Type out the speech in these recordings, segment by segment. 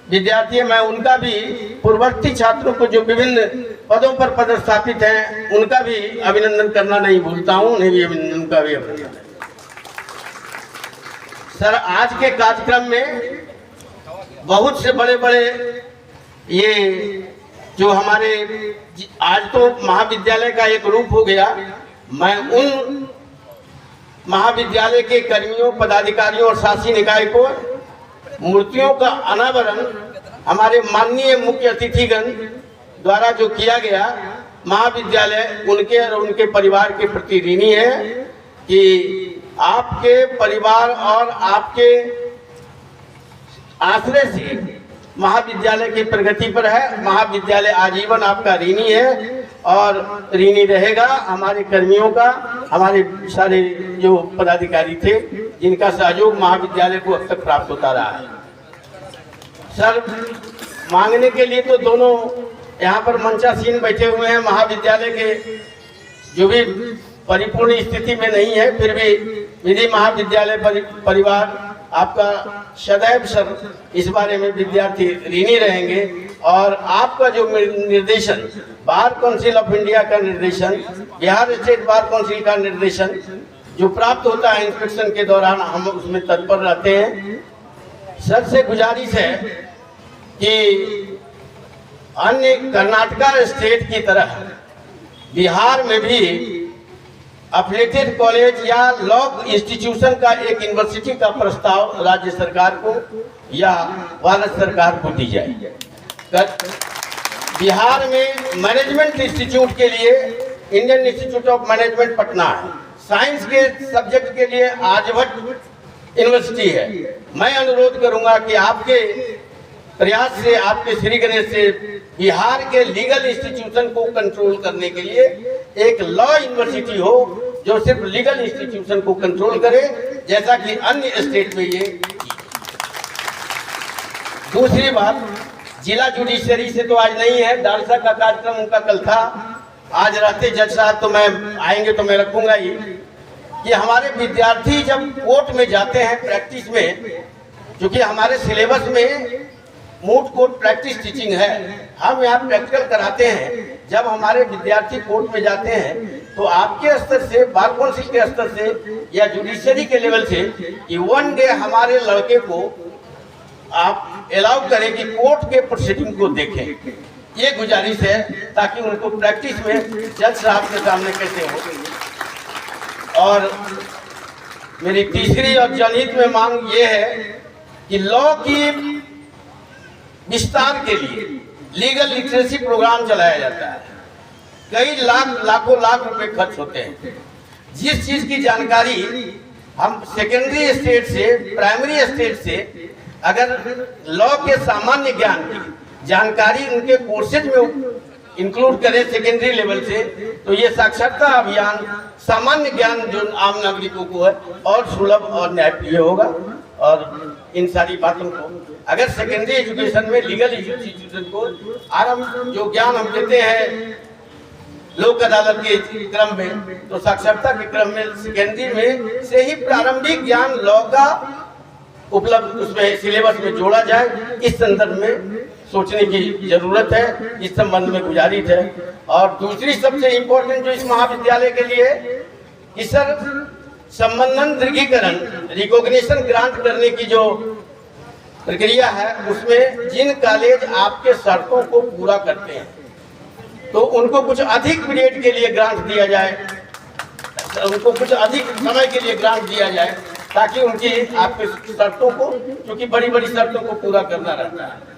विद्यार्थी हैं, मैं उनका भी, पूर्ववर्ती छात्रों को जो विभिन्न पदों पर पदस्थापित हैं उनका भी अभिनंदन करना नहीं भूलता हूं, उन्हें भी अभिनंदन का भी अभिनंदन। सर, आज के कार्यक्रम में बहुत से बड़े बड़े ये जो हमारे आज तो महाविद्यालय का एक रूप हो गया, मैं उन महाविद्यालय के कर्मियों, पदाधिकारियों और शासी निकाय को मूर्तियों का अनावरण हमारे माननीय मुख्य अतिथिगण द्वारा जो किया गया, महाविद्यालय उनके और उनके परिवार के प्रति ऋणी है कि आपके परिवार और आपके आश्रय से महाविद्यालय की प्रगति पर है। महाविद्यालय आजीवन आपका ऋणी है और ऋणी रहेगा। हमारे कर्मियों का, हमारे सारे जो पदाधिकारी थे जिनका सहयोग महाविद्यालय को अब तक प्राप्त होता रहा है। सर, मांगने के लिए तो दोनों यहाँ पर मंचासीन बैठे हुए हैं, महाविद्यालय के जो भी परिपूर्ण स्थिति में नहीं है, फिर भी विधि महाविद्यालय परिवार आपका सदैव सर इस बारे में विद्यार्थी ऋणी रहेंगे। और आपका जो निर्देशन, बार काउंसिल ऑफ इंडिया का निर्देशन, बिहार स्टेट बार काउंसिल का निर्देशन जो प्राप्त होता है इंस्पेक्शन के दौरान, हम उसमें तत्पर रहते हैं। सर से गुजारिश है कि अन्य कर्नाटका स्टेट की तरह बिहार में भी अफिलिएटेड कॉलेज या लॉ इंस्टीट्यूशन का एक यूनिवर्सिटी का प्रस्ताव राज्य सरकार को या भारत सरकार को दी जाए। बिहार में मैनेजमेंट इंस्टीट्यूट के लिए Indian institute of management Patna है, साइंस के सब्जेक्ट के लिए आर्यभट्ट यूनिवर्सिटी है। मैं अनुरोध करूंगा कि आपके प्रयास से, आपके श्री गणेश से बिहार के लीगल इंस्टीट्यूशन को कंट्रोल करने के लिए एक लॉ यूनिवर्सिटी हो जो सिर्फ लीगल इंस्टीट्यूशन को कंट्रोल करे, जैसा कि अन्य स्टेट में ये। दूसरी बात, जिला जुडिशरी से तो आज नहीं है, डालसा का कार्यक्रम उनका कल था। आज रहते जज साहब तो मैं आएंगे तो मैं रखूंगा ही कि हमारे विद्यार्थी जब कोर्ट में जाते हैं प्रैक्टिस में, क्योंकि हमारे सिलेबस में मूट कोर्ट प्रैक्टिस टीचिंग है, हम यहाँ प्रैक्टिकल कराते हैं। जब हमारे विद्यार्थी कोर्ट में जाते हैं तो आपके स्तर से, बार काउंसिल के स्तर से या जुडिशरी के लेवल से कि वन डे हमारे लड़के को आप अलाउ करें कि कोर्ट के प्रोसीडिंग को देखें। ये गुजारिश है ताकि उनको प्रैक्टिस में जज साहब के सामने कैसे हो। और मेरी तीसरी और जनहित में मांग ये है कि लॉ की विस्तार के लिए लीगल लिटरेसी प्रोग्राम चलाया जाता है। कई लाखों लाख रुपए खर्च होते हैं। जिस चीज की जानकारी हम सेकेंडरी स्टेट से, प्राइमरी स्टेट से अगर लॉ के सामान्य ज्ञान की जानकारी उनके कोर्सेज में इंक्लूड करें सेकेंडरी लेवल से, तो ये साक्षरता अभियान सामान्य ज्ञान जो आम नागरिकों को है और सुलभ और न्यायप्रिय होगा। और इन सारी बातों को अगर सेकेंडरी एजुकेशन में, लीगल इंस्टीट्यूशन को आरंभ जो ज्ञान हम देते हैं लोक अदालत के क्रम में, तो साक्षरता के क्रम में सेकेंडरी में से ही प्रारंभिक ज्ञान लॉ का उपलब्ध उसमें सिलेबस में जोड़ा जाए। इस संदर्भ में सोचने की जरूरत है, इस संबंध में गुजारिश है। और दूसरी सबसे इम्पोर्टेंट जो इस महाविद्यालय के लिए कि सर संबंधन दृढ़ीकरण, रिकॉग्निशन ग्रांट करने की जो प्रक्रिया है, उसमें जिन कॉलेज आपके शर्तों को पूरा करते हैं तो उनको कुछ अधिक पीरियड के लिए ग्रांट दिया जाए, उनको कुछ अधिक समय के लिए ग्रांट दिया जाए ताकि उनकी आपके शर्तों को, क्योंकि बड़ी बड़ी शर्तों को पूरा करना रहता है।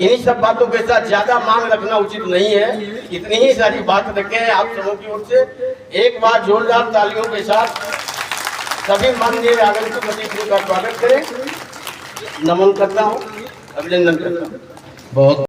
इन्हीं सब बातों के साथ ज्यादा मांग रखना उचित नहीं है। इतनी ही सारी बात रखे हैं आप सबों की ओर से। एक बार जोरदार तालियों के साथ सभी माननीय आगंतुक अतिथियों का स्वागत करें। नमन करता हूँ, अभिनंदन करता हूँ। बहुत